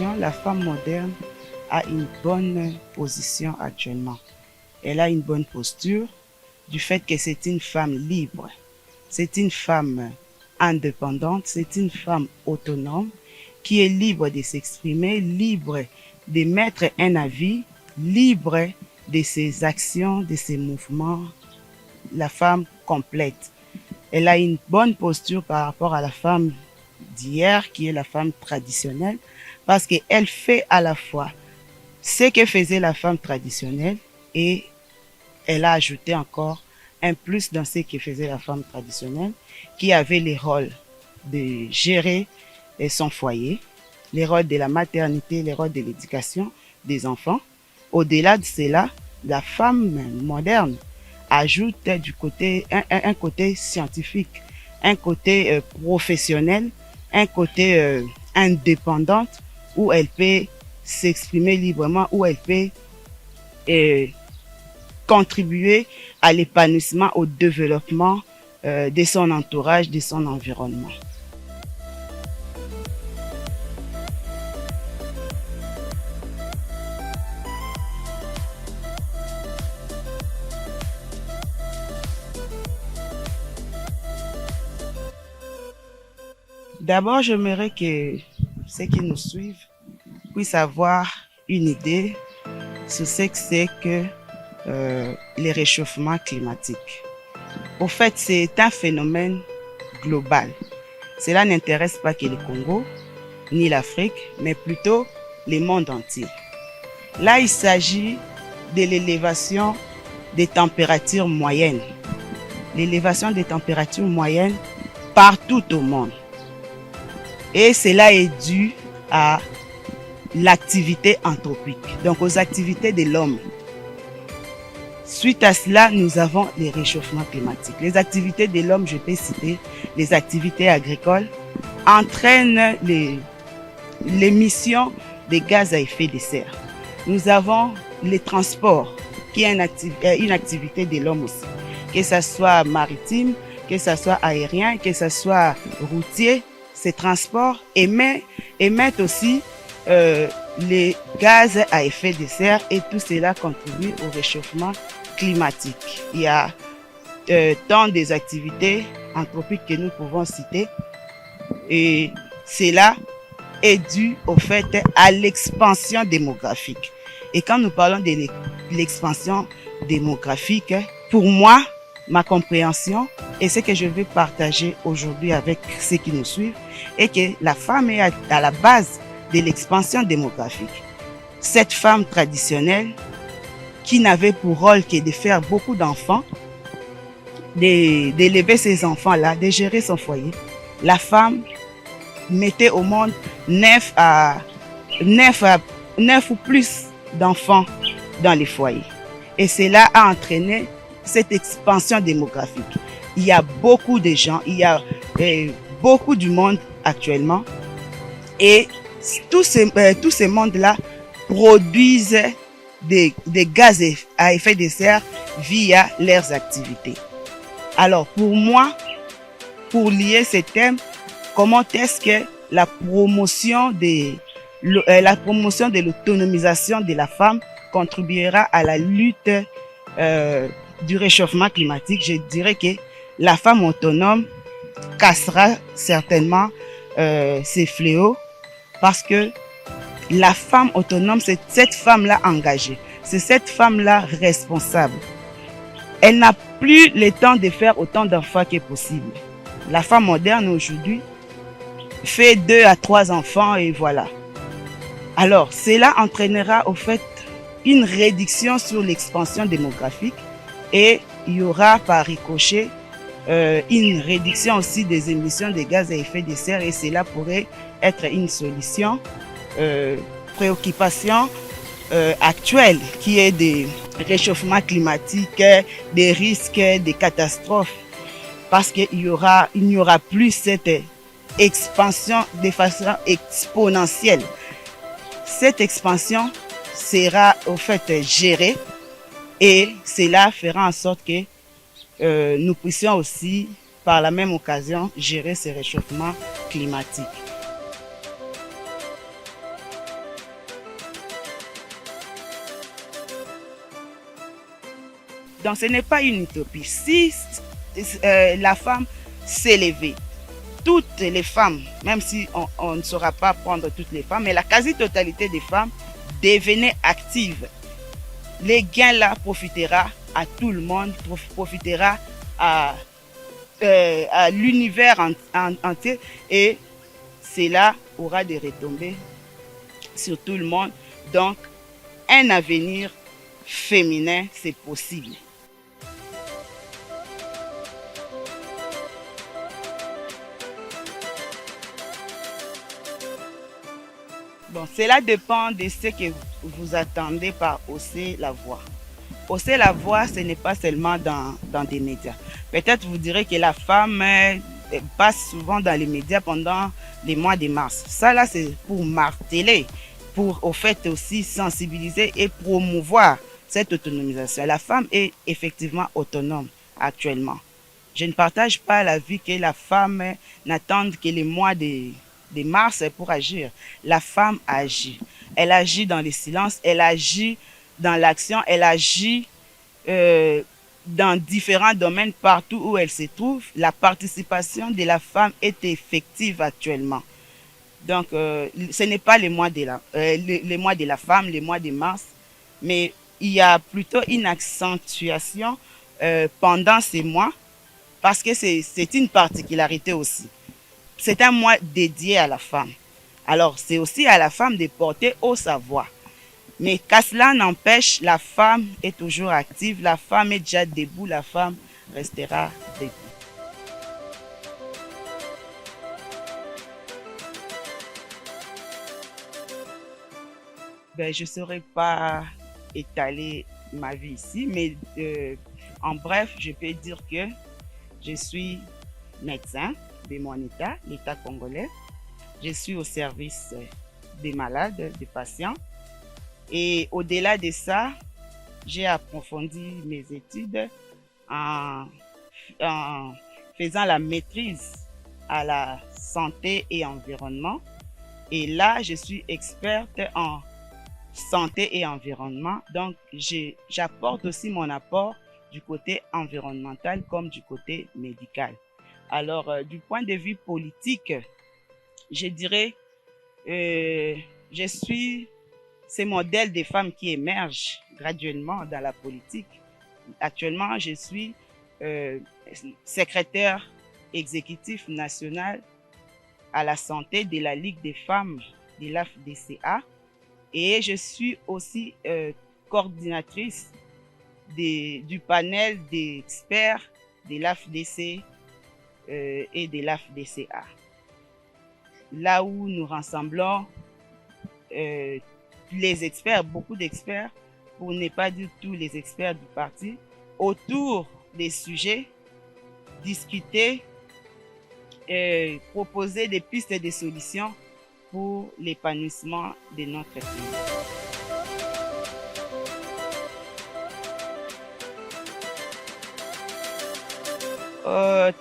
situation, la femme moderne a une bonne position actuellement. Elle a une bonne posture du fait que c'est une femme libre, c'est une femme indépendante, c'est une femme autonome qui est libre de s'exprimer, libre de mettre un avis, libre de ses actions, de ses mouvements. La femme complète. Elle a une bonne posture par rapport à la femme d'hier, qui est la femme traditionnelle, parce qu'elle fait à la fois ce que faisait la femme traditionnelle et elle a ajouté encore un plus dans ce que faisait la femme traditionnelle, qui avait les rôles de gérer son foyer, les rôles de la maternité, les rôles de l'éducation des enfants. Au-delà de cela, la femme moderne ajoute du côté, un côté scientifique, un côté professionnel, un côté indépendante, où elle peut s'exprimer librement, où elle peut contribuer à l'épanouissement, au développement de son entourage, de son environnement. D'abord, j'aimerais que ceux qui nous suivent puissent avoir une idée sur ce que c'est que les réchauffements climatiques. Au fait, c'est un phénomène global. Cela n'intéresse pas que le Congo, ni l'Afrique, mais plutôt le monde entier. Là, il s'agit de l'élévation des températures moyennes. L'élévation des températures moyennes partout au monde. Et cela est dû à l'activité anthropique, donc aux activités de l'homme. Suite à cela, nous avons les réchauffements climatiques. Les activités de l'homme, je peux citer les activités agricoles, entraînent l'émission des gaz à effet de serre. Nous avons les transports, qui est une activité de l'homme aussi, que ce soit maritime, que ce soit aérien, que ce soit routier. Ces transports émettent aussi les gaz à effet de serre et tout cela contribue au réchauffement climatique. Il y a tant des activités anthropiques que nous pouvons citer et cela est dû au fait à l'expansion démographique. Et quand nous parlons de l'expansion démographique, pour moi, ma compréhension et ce que je veux partager aujourd'hui avec ceux qui nous suivent est que la femme est à la base de l'expansion démographique. Cette femme traditionnelle qui n'avait pour rôle que de faire beaucoup d'enfants, d'élever ses enfants-là, de gérer son foyer, la femme mettait au monde 9 ou plus d'enfants dans les foyers. Et cela a entraîné cette expansion démographique. Il y a beaucoup de gens, il y a beaucoup du monde actuellement et tous ces mondes-là produisent des gaz à effet de serre via leurs activités. Alors pour moi, pour lier ces thèmes, comment est-ce que la promotion de l'autonomisation de la femme contribuera à la lutte du réchauffement climatique? Je dirais que la femme autonome cassera certainement ces fléaux parce que la femme autonome, c'est cette femme-là engagée, c'est cette femme-là responsable. Elle n'a plus le temps de faire autant d'enfants que possible. La femme moderne aujourd'hui fait 2 à 3 enfants et voilà. Alors, cela entraînera au fait une réduction sur l'expansion démographique et il y aura par ricochet une réduction aussi des émissions de gaz à effet de serre et cela pourrait être une solution, préoccupation actuelle qui est des réchauffements climatiques, des risques, des catastrophes parce qu'il n'y aura plus cette expansion de façon exponentielle. Cette expansion sera au fait gérée et cela fera en sorte que nous puissions aussi, par la même occasion, gérer ces réchauffements climatiques. Donc ce n'est pas une utopie. Si la femme s'élevait, toutes les femmes, même si on ne saura pas prendre toutes les femmes, mais la quasi-totalité des femmes devenaient actives, les gains là profitera à tout le monde, profitera à l'univers entier, et cela aura des retombées sur tout le monde. Donc, un avenir féminin, c'est possible. Bon, cela dépend de ce que vous attendez par hausser la voix. Hausser la voix, ce n'est pas seulement dans des médias. Peut-être vous direz que la femme passe souvent dans les médias pendant les mois de mars. Ça là, c'est pour marteler, pour au fait aussi sensibiliser et promouvoir cette autonomisation. La femme est effectivement autonome actuellement. Je ne partage pas l'avis que la femme n'attend que les mois de mars pour agir. La femme agit. Elle agit dans le silence, elle agit dans l'action, elle agit dans différents domaines partout où elle se trouve. La participation de la femme est effective actuellement. Donc, ce n'est pas les mois de la femme, les mois de mars, mais il y a plutôt une accentuation pendant ces mois, parce que c'est une particularité aussi. C'est un mois dédié à la femme. Alors, c'est aussi à la femme de porter haut sa voix. Mais qu'à cela n'empêche, la femme est toujours active, la femme est déjà debout, la femme restera debout. Ben, je ne saurais pas étaler ma vie ici, mais en bref, je peux dire que je suis médecin de mon État, l'État congolais. Je suis au service des malades, des patients. Et au-delà de ça, j'ai approfondi mes études en faisant la maîtrise à la santé et environnement. Et là, je suis experte en santé et environnement. Donc, j'apporte aussi mon apport du côté environnemental comme du côté médical. Alors, du point de vue politique, je dirais, je suis ces modèles de femmes qui émergent graduellement dans la politique. Actuellement, je suis secrétaire exécutif national à la santé de la Ligue des femmes de l'AFDCA, et je suis aussi coordinatrice du panel d'experts de l'AFDC et de l'AFDCA. Là où nous rassemblons les experts, beaucoup d'experts, pour ne pas dire tous les experts du parti, autour des sujets, discuter, proposer des pistes de solutions pour l'épanouissement de notre pays.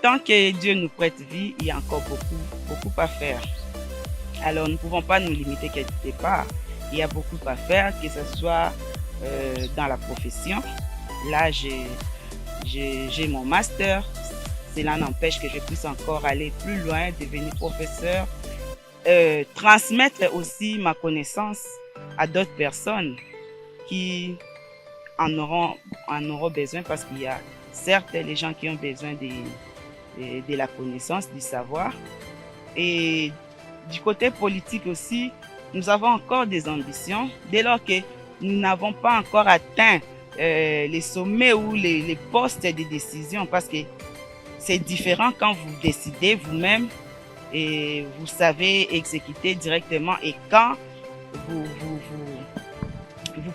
Tant que Dieu nous prête vie, il y a encore beaucoup à faire. Alors, nous ne pouvons pas nous limiter quelque part. Il y a beaucoup à faire, que ce soit dans la profession. Là, j'ai mon master. Cela n'empêche que je puisse encore aller plus loin, devenir professeur, transmettre aussi ma connaissance à d'autres personnes qui en auront besoin, parce qu'il y a certes les gens qui ont besoin de la connaissance, du savoir. Et du côté politique aussi, nous avons encore des ambitions, dès lors que nous n'avons pas encore atteint les sommets ou les postes de décision, parce que c'est différent quand vous décidez vous-même et vous savez exécuter directement, et quand vous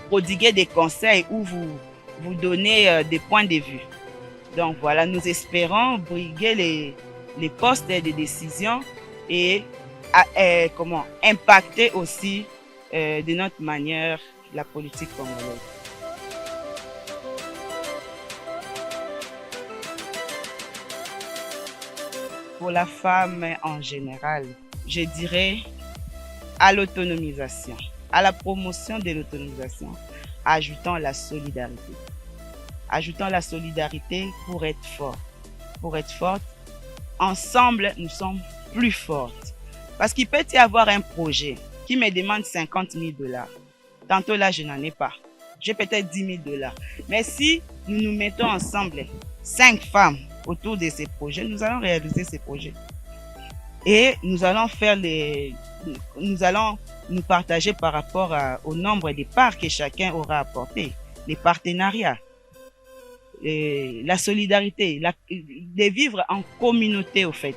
prodiguez des conseils ou vous donnez des points de vue. Donc voilà, nous espérons briguer les postes de décision et impacter aussi de notre manière la politique congolaise. Pour la femme en général, je dirais à l'autonomisation, à la promotion de l'autonomisation, ajoutant la solidarité. Ajoutons la solidarité pour être fort. Pour être forte, ensemble, nous sommes plus fortes. Parce qu'il peut y avoir un projet qui me demande 50 000 $. Tantôt là, je n'en ai pas. J'ai peut-être 10 000 $. Mais si nous nous mettons ensemble, 5 femmes autour de ces projets, nous allons réaliser ces projets. Et nous allons nous partager par rapport au nombre de parts que chacun aura apporté, les partenariats, la solidarité, de vivre en communauté au fait,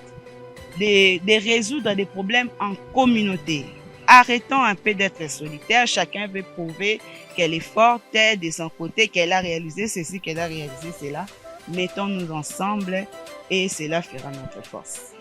de résoudre des problèmes en communauté. Arrêtons un peu d'être solitaire, chacun veut prouver qu'elle est forte de son côté, qu'elle a réalisé ceci, qu'elle a réalisé cela. Mettons-nous ensemble et cela fera notre force.